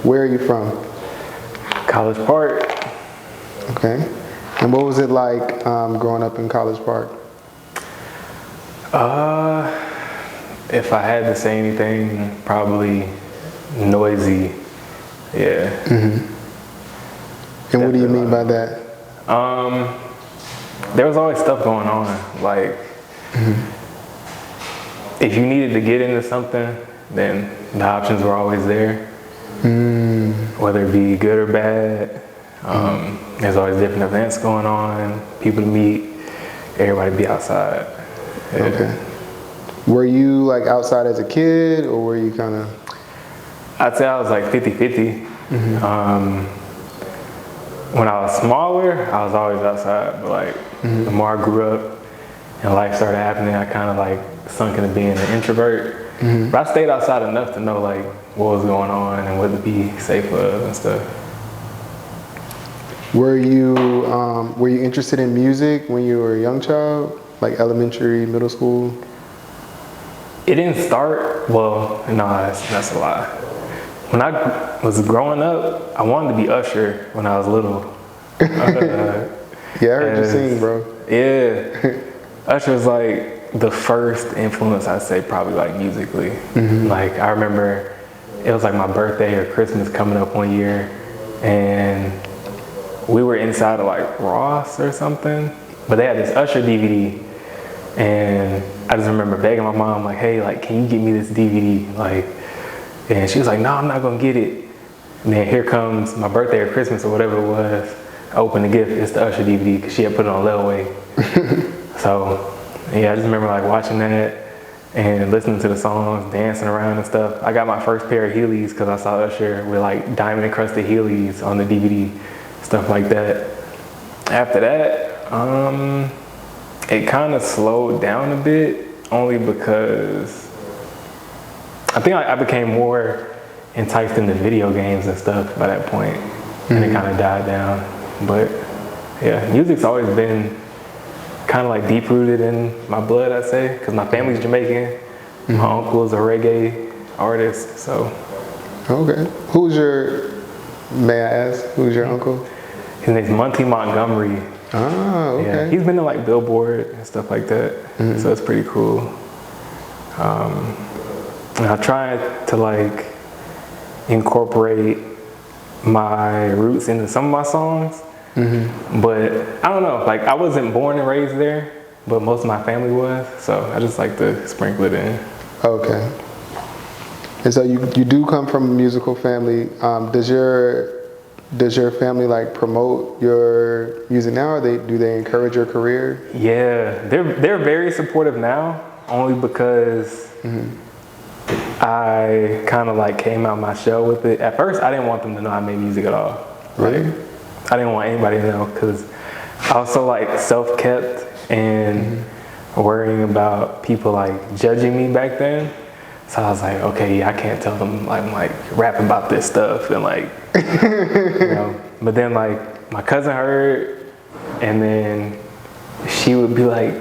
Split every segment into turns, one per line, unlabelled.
Where are you from?
College Park.
Okay. And what was it like growing up in College Park?
If I had to say anything, probably noisy. Yeah.
And what do you mean by that?
There was always stuff going on. Like, if you needed to get into something, then the options were always there. Whether it be good or bad. There's always different events going on, people to meet, everybody be outside. Yeah.
Okay. Were you like outside as a kid, or were you kind of?
I'd say I was like 50-50. When I was smaller, I was always outside, but like the more I grew up and life started happening, I kind of like sunk into being an introvert. But I stayed outside enough to know like what was going on and what to be safe of and stuff.
Were you interested in music when you were a young child, like elementary, middle school?
It didn't start, well, no, that's a lie. When I was growing up, I wanted to be Usher when I was little.
Yeah, I heard you sing, bro.
Yeah. Usher was like the first influence, I'd say, probably like musically. Like I remember it was like my birthday or Christmas coming up one year, and we were inside of like Ross or something, but they had this Usher DVD, and I just remember begging my mom like, hey, like, can you get me this DVD? Like, and she was like, no, I'm not gonna get it. And then here comes my birthday or Christmas or whatever it was. I opened the gift, it's the Usher DVD, because she had put it on layaway. So, yeah, I just remember like watching that and listening to the songs, dancing around and stuff. I got my first pair of Heelys because I saw Usher with like diamond encrusted Heelys on the DVD, stuff like that. After that, it kind of slowed down a bit, only because I think I became more enticed into video games and stuff by that point, and it kind of died down. But yeah, music's always been kind of like deep rooted in my blood, I'd say, because my family's Jamaican. My uncle is a reggae artist, so.
Okay. May I ask, who's your uncle?
His name's Monty Montgomery.
Ah, okay.
Yeah, he's been to like Billboard and stuff like that, so it's pretty cool. And I tried to like incorporate my roots into some of my songs, but I don't know, like I wasn't born and raised there, but most of my family was, so I just like to sprinkle it in.
Okay. And so you do come from a musical family. Does your family like promote your music now, or do they encourage your career?
Yeah, they're very supportive now, only because I kind of like came out my shell with it. At first, I didn't want them to know I made music at all.
Really?
Like, I didn't want anybody to know because I was so like self-kept and worrying about people like judging me back then. So I was like, okay, yeah, I can't tell them I'm like rapping about this stuff and like, you know. But then like my cousin heard, and then she would be like,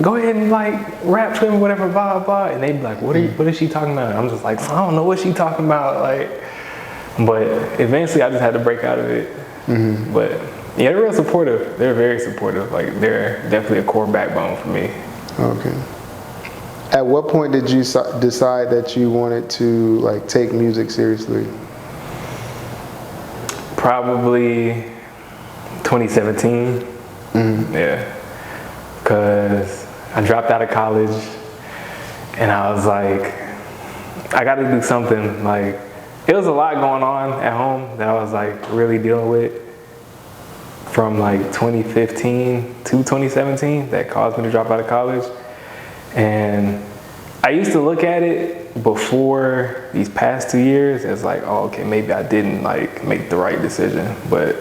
go ahead and like rap to him, whatever, blah, blah, blah. And they'd be like, what is she talking about? And I'm just like, I don't know what she talking about. Like, but eventually I just had to break out of it. But yeah, they're real supportive. They're very supportive. Like they're definitely a core backbone for me.
Okay. At what point did you decide that you wanted to like take music seriously?
Probably 2017. Yeah. Because I dropped out of college and I was like, I got to do something. Like, it was a lot going on at home that I was like really dealing with from like 2015 to 2017 that caused me to drop out of college. And I used to look at it before these past 2 years as like, oh, okay, maybe I didn't like make the right decision. But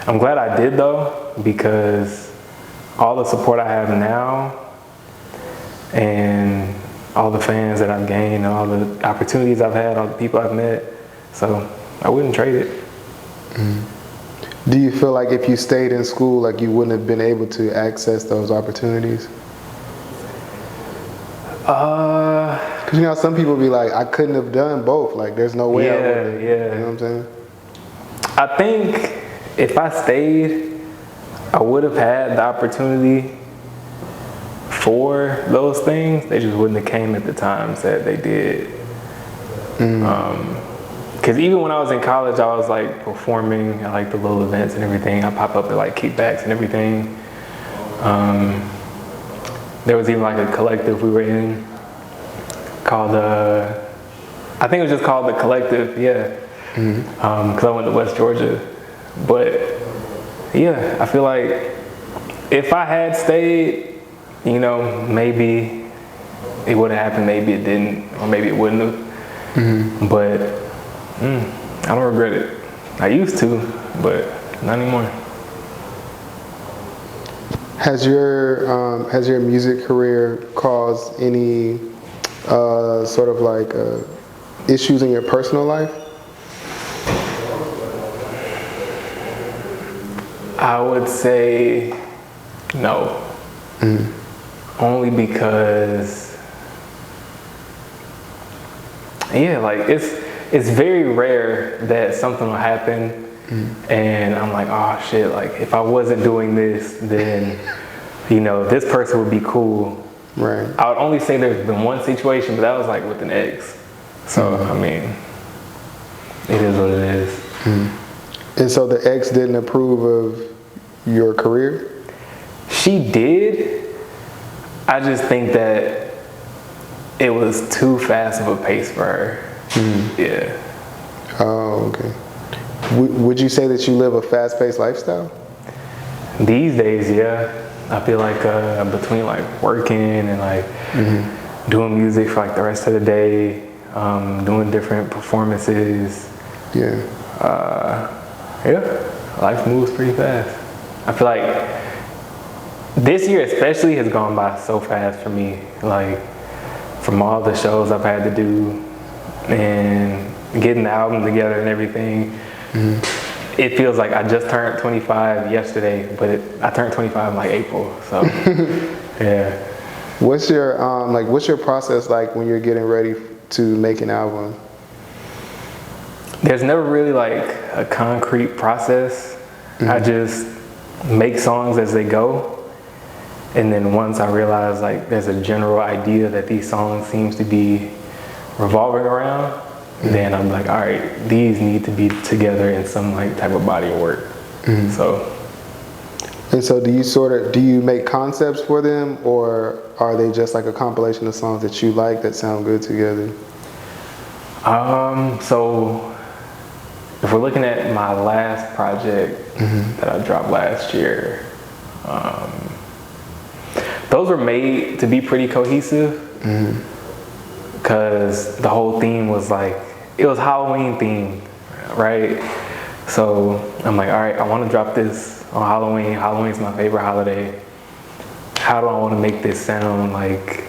I'm glad I did though, because all the support I have now and all the fans that I've gained, all the opportunities I've had, all the people I've met, so I wouldn't trade it.
Do you feel like if you stayed in school, like you wouldn't have been able to access those opportunities? Cause you know some people be like, I couldn't have done both. Like there's no way I would have.
Yeah.
You know what I'm saying?
I think if I stayed, I would have had the opportunity for those things. They just wouldn't have came at the times that they did. Because even when I was in college, I was like performing at like the little events and everything. I pop up at like kickbacks and everything. There was even like a collective we were in called I think it was just called The Collective, yeah. Because I went to West Georgia. But yeah, I feel like if I had stayed, you know, maybe it would have happened, maybe it didn't, or maybe it wouldn't have. But I don't regret it. I used to, but not anymore.
Has your music career caused any sort of like issues in your personal life?
I would say no. Only because, yeah, like it's very rare that something will happen and I'm like, oh shit, like if I wasn't doing this, then, you know, this person would be cool.
Right.
I would only say there's been one situation, but that was like with an ex. So, I mean, it is what it is.
And so the ex didn't approve of your career?
She did. I just think that it was too fast of a pace for her. Yeah.
Oh, okay. Would you say that you live a fast-paced lifestyle?
These days, yeah. I feel like between like working and like doing music for like the rest of the day, doing different performances.
Yeah.
Yeah, life moves pretty fast. I feel like this year especially has gone by so fast for me. Like from all the shows I've had to do and getting the album together and everything. It feels like I just turned 25 yesterday, but I turned 25 in like April, so yeah.
What's your process like when you're getting ready to make an album?
There's never really like a concrete process. I just make songs as they go, and then once I realize like there's a general idea that these songs seems to be revolving around, then I'm like, all right, these need to be together in some like type of body of work. So.
And so do you make concepts for them, or are they just like a compilation of songs that you like that sound good together?
So if we're looking at my last project that I dropped last year, those were made to be pretty cohesive because the whole theme was like, it was Halloween themed, right? So I'm like, all right, I want to drop this on Halloween. Halloween's my favorite holiday. How do I want to make this sound like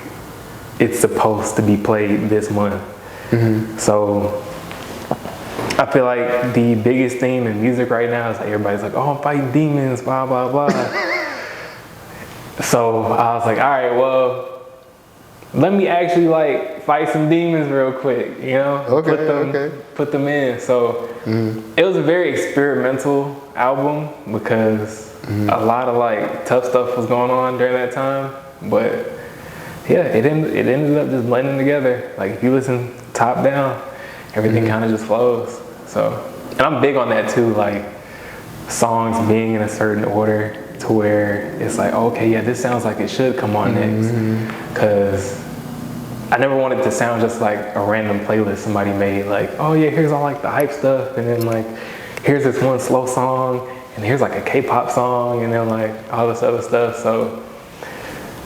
it's supposed to be played this month? So I feel like the biggest theme in music right now is like everybody's like, oh, I'm fighting demons, blah, blah, blah. So I was like, all right, well, let me actually like fight some demons real quick, you know? Put them in. So it was a very experimental album because a lot of like tough stuff was going on during that time. But yeah, it ended up just blending together. Like if you listen top down, everything kind of just flows. So, and I'm big on that too, like songs being in a certain order to where it's like, okay, yeah, this sounds like it should come on next. Because I never wanted to sound just like a random playlist somebody made, like, oh yeah, here's all like the hype stuff, and then like, here's this one slow song, and here's like a K-pop song, and then like all this other stuff, so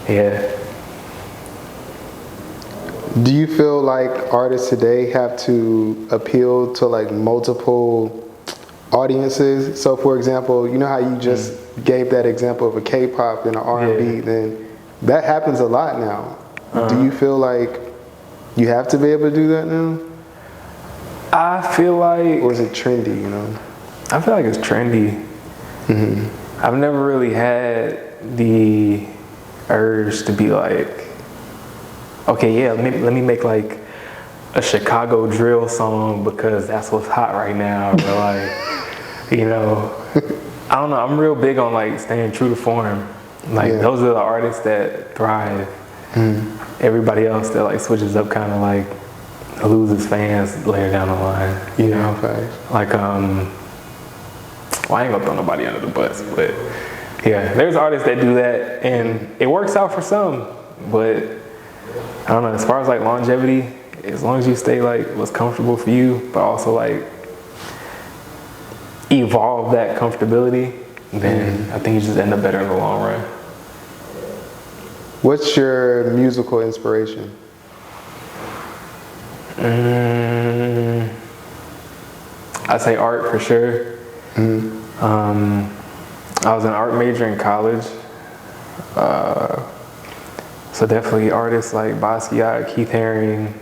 yeah.
Do you feel like artists today have to appeal to like multiple audiences? So for example, you know how you just gave that example of a K-pop and an R&B, then that happens a lot now. Do you feel like you have to be able to do that now?
I feel like...
Or is it trendy, you know?
I feel like it's trendy. I've never really had the urge to be like, okay, yeah, let me make like a Chicago drill song because that's what's hot right now. Or like, you know, I don't know. I'm real big on like staying true to form. Like those are the artists that thrive. Everybody else that like switches up kind of like loses fans later down the line. You know, like well, I ain't gonna throw nobody under the bus, but yeah, there's artists that do that, and it works out for some. But I don't know. As far as like longevity, as long as you stay like what's comfortable for you, but also like evolve that comfortability, then I think you just end up better in the long run.
What's your musical inspiration?
I'd say art for sure. I was an art major in college, so definitely artists like Basquiat, Keith Haring.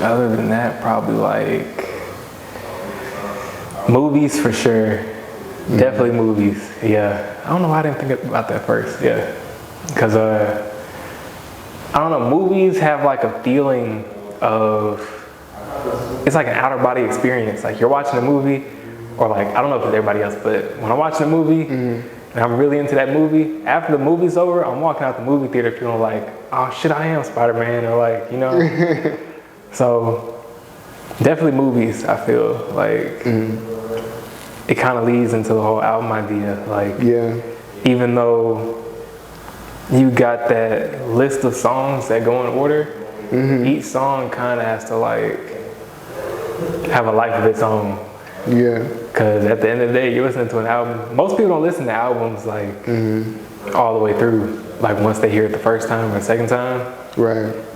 Other than that, probably like movies for sure. Definitely movies. Yeah, I don't know why I didn't think about that first. Yeah, because I don't know. Movies have like a feeling of, it's like an outer body experience. Like you're watching a movie, or like I don't know if it's everybody else, but when I'm watching a movie and I'm really into that movie, after the movie's over, I'm walking out the movie theater feeling like, oh shit, I am Spider-Man, or like, you know. So definitely movies. I feel like it kind of leads into the whole album idea. Like even though you got that list of songs that go in order, each song kind of has to like have a life of its own. Yeah. Because at the end of the day, you're listening to an album. Most people don't listen to albums like all the way through. Like once they hear it the first time or the second time,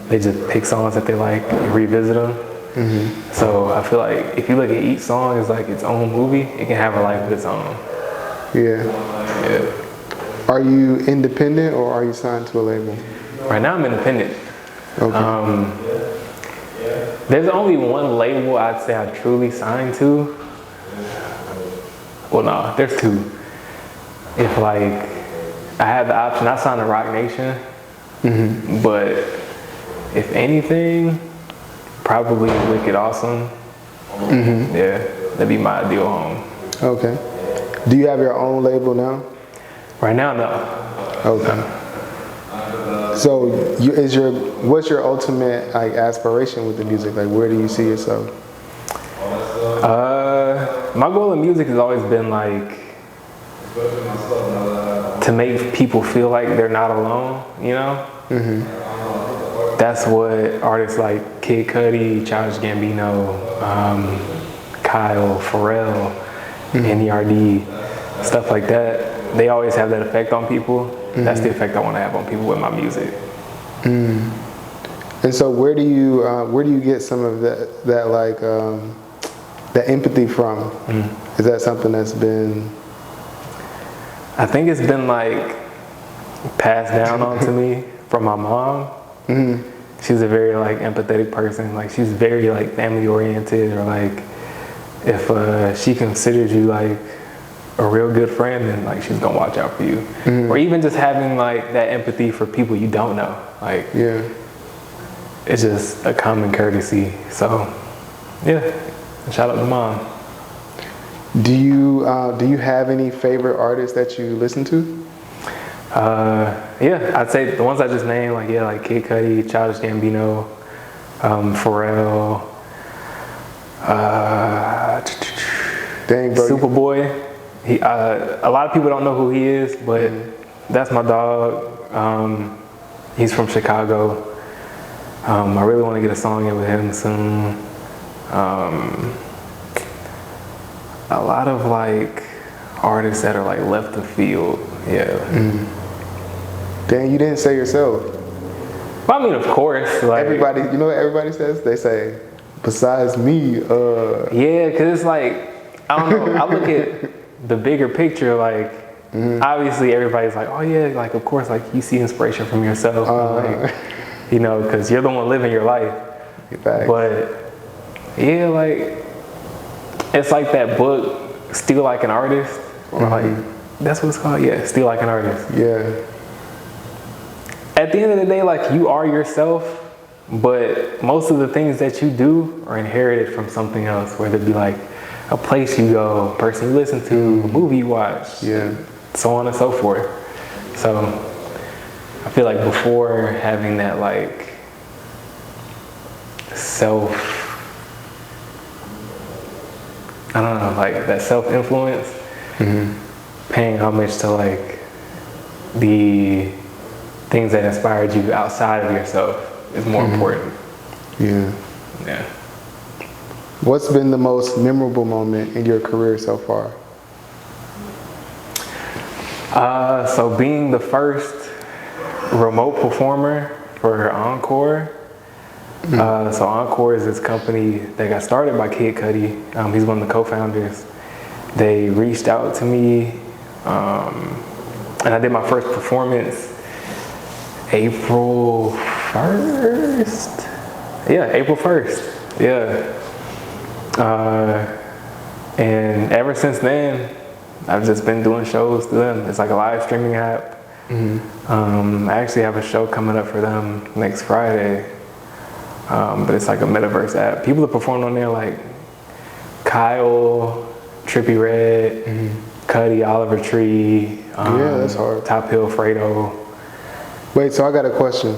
they just pick songs that they like and revisit them. So I feel like if you look at each song as like its own movie, it can have a life of its own. Yeah.
Are you independent or are you signed to a label?
Right now I'm independent. Okay. There's only one label I'd say I truly signed to. Well, no, there's two. If like I had the option, I signed to Rock Nation. But if anything, probably Wicked Awesome. Yeah, that'd be my ideal home. Okay.
Do you have your own label now?
Right now, no.
Okay. So, what's your ultimate like aspiration with the music? Like, where do you see yourself?
My goal in music has always been like to make people feel like they're not alone. You know. That's what artists like Kid Cudi, Childish Gambino, Kyle, Pharrell, NERD, stuff like that. They always have that effect on people. That's the effect I want to have on people with my music.
And so, where do you get some of that like that empathy from? Is that something that's been?
I think it's been like passed down onto me from my mom. She's a very like empathetic person. Like she's very like family oriented, or like if she considers you like a real good friend, then like she's gonna watch out for you. Or even just having like that empathy for people you don't know. Like it's just a common courtesy. So yeah, shout out to mom.
Do you have any favorite artists that you listen to?
Yeah, I'd say the ones I just named, like Kid Cudi, Childish Gambino, Pharrell,
dang, bro.
Superboy. A lot of people don't know who he is, but that's my dog. He's from Chicago. I really want to get a song in with him soon. A lot of like artists that are like left of field.
Dang, you didn't say yourself.
Well, I mean, of course. Like,
everybody, you know what everybody says? They say, besides me.
Yeah, because it's like, I don't know. I look at the bigger picture, like, obviously everybody's like, oh yeah, like, of course, like, you see inspiration from yourself. Like, you know, because you're the one living your life. But, yeah, like, it's like that book, Still Like an Artist. Or like, That's what it's called. Yeah, Steal Like an Artist.
Yeah.
At the end of the day, like, you are yourself, but most of the things that you do are inherited from something else, whether it be like a place you go, a person you listen to, a movie you watch, so on and so forth. So I feel like before having that like I don't know, like that self-influence, paying homage to like the things that inspired you outside of yourself is more important.
Yeah.
Yeah.
What's been the most memorable moment in your career so far?
So being the first remote performer for Encore. So Encore is this company that got started by Kid Cudi. He's one of the co-founders. They reached out to me, and I did my first performance April 1st. Yeah, April 1st. Yeah. And ever since then, I've just been doing shows to them. It's like a live streaming app. I actually have a show coming up for them next Friday. But it's like a metaverse app. People that perform on there like Kyle, Trippie Redd, Cudi, Oliver Tree,
that's hard.
Top Hill, Fredo.
Wait, so I got a question.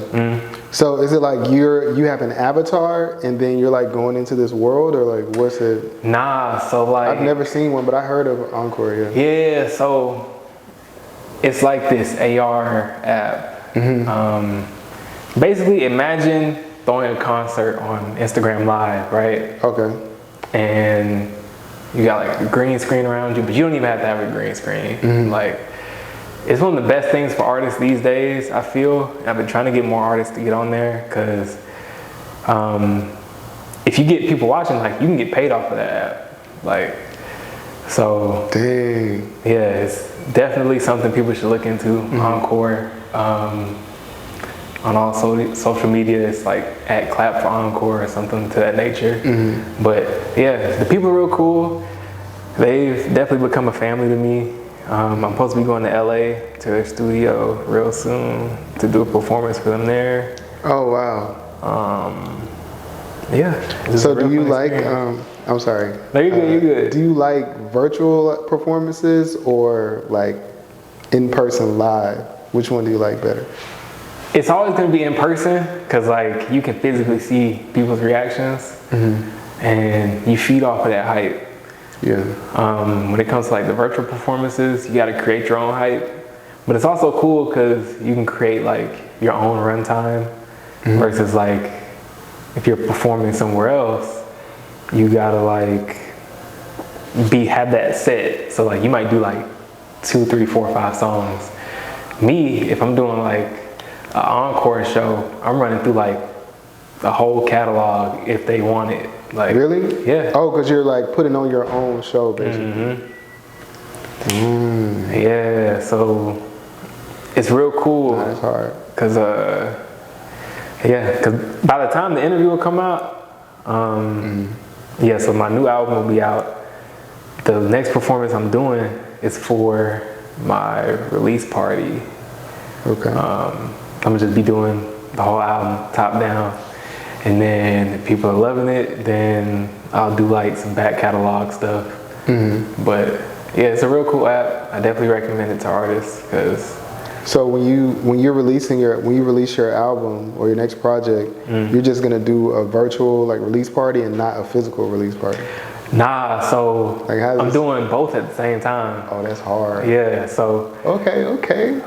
So is it like you have an avatar and then you're like going into this world, or like what's it?
Nah, so like
I've never seen one, but I heard of Encore.
Yeah, so it's like this AR app. Basically, imagine throwing a concert on Instagram Live, right?
Okay.
And you got like a green screen around you, but you don't even have to have a green screen. Like, it's one of the best things for artists these days, I feel. And I've been trying to get more artists to get on there, because if you get people watching, like, you can get paid off of that app. Like, so.
Dang.
Yeah, it's definitely something people should look into. Encore. On all social media, it's like at Clap for Encore or something to that nature. But yeah, the people are real cool. They've definitely become a family to me. I'm supposed to be going to LA to their studio real soon to do a performance for them there.
Oh wow.
Yeah.
So do you like? I'm sorry.
No, you're good. You're good.
Do you like virtual performances or like in person live? Which one do you like better?
It's always going to be in person, because like you can physically see people's reactions, and you feed off of that hype.
Yeah.
When it comes to like the virtual performances, you got to create your own hype, but it's also cool because you can create like your own runtime, versus like if you're performing somewhere else, you gotta like have that set. So like you might do like 2, 3, 4, 5 songs. Me, if I'm doing like an encore show, I'm running through like the whole catalog if they want it. Like,
really?
Yeah.
Oh, because you're like putting on your own show basically.
Yeah, so it's real cool.
That's hard.
Cause cause by the time the interview will come out, yeah, so my new album will be out. The next performance I'm doing is for my release party.
Okay.
I'm gonna just be doing the whole album top down, and then if people are loving it, then I'll do like some back catalog stuff. But yeah, it's a real cool app. I definitely recommend it to artists, because.
So when you release your album or your next project, you're just gonna do a virtual like release party and not a physical release party?
Nah, so
like
I'm doing both at the same time.
Oh, that's hard.
Yeah, so
okay.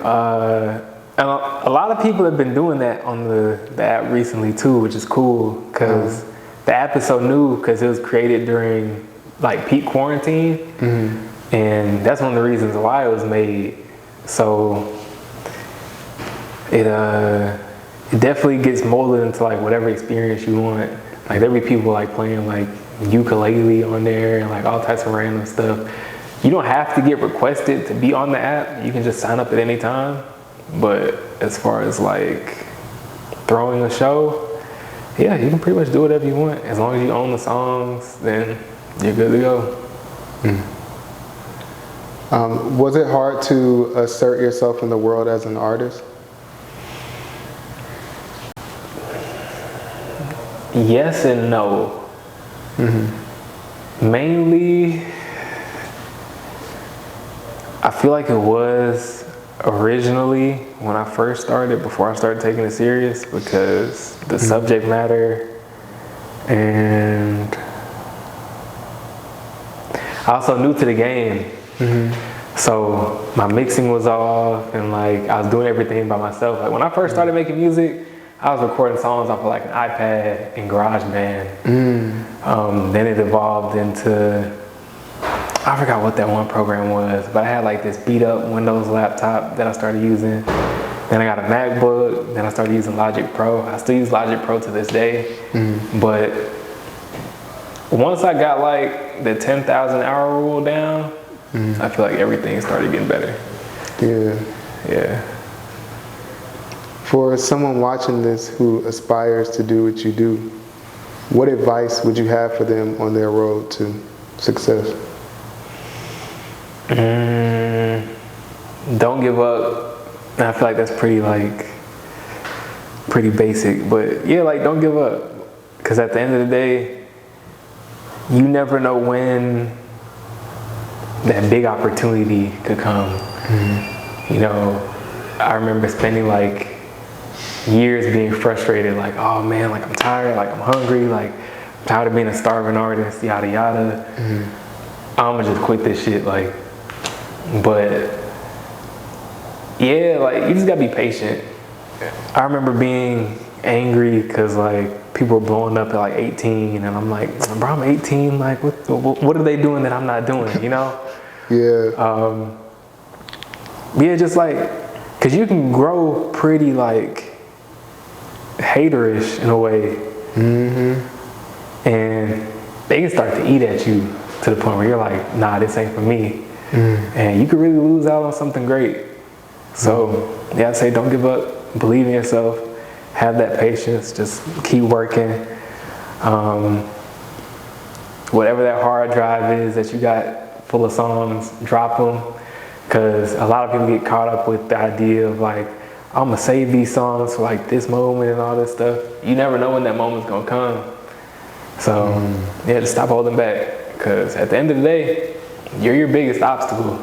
And a lot of people have been doing that on the app recently too, which is cool, because the app is so new, because it was created during like peak quarantine, and that's one of the reasons why it was made. So it definitely gets molded into like whatever experience you want. Like there'll be people like playing like ukulele on there and like all types of random stuff. You don't have to get requested to be on the app. You can just sign up at any time. But as far as like throwing a show, yeah, you can pretty much do whatever you want. As long as you own the songs, then you're good to go.
Was it hard to assert yourself in the world as an artist?
Yes and no. Mainly, I feel like it was originally when I first started, before I started taking it serious, because the subject matter, and I also new to the game. So my mixing was off, and like I was doing everything by myself. Like when I first started making music, I was recording songs off of like an iPad and GarageBand. Then it evolved into, I forgot what that one program was, but I had like this beat up Windows laptop that I started using. Then I got a MacBook, then I started using Logic Pro. I still use Logic Pro to this day. But once I got like the 10,000 hour rule down, I feel like everything started getting better. Yeah.
For someone watching this who aspires to do what you do, what advice would you have for them on their road to success?
Don't give up. And I feel like that's pretty basic, but yeah, like don't give up. Because at the end of the day, you never know when that big opportunity could come. You know, I remember spending like years being frustrated, like, oh man, like I'm tired, like I'm hungry, like I'm tired of being a starving artist, yada yada. I'm gonna just quit this shit, like, but yeah, like you just gotta be patient. I remember being angry because like people were blowing up at like 18, and I'm like, bro, I'm 18, like what are they doing that I'm not doing, you know? Yeah, just like, cause you can grow pretty like haterish in a way, and they can start to eat at you to the point where you're like, nah, this ain't for me, and you could really lose out on something great. So yeah, I'd say don't give up, believe in yourself, have that patience, just keep working. Whatever that hard drive is that you got full of songs, drop them, because a lot of people get caught up with the idea of like, I'm gonna save these songs for like this moment and all this stuff. You never know when that moment's gonna come. So yeah, just stop holding back, because at the end of the day, you're your biggest obstacle.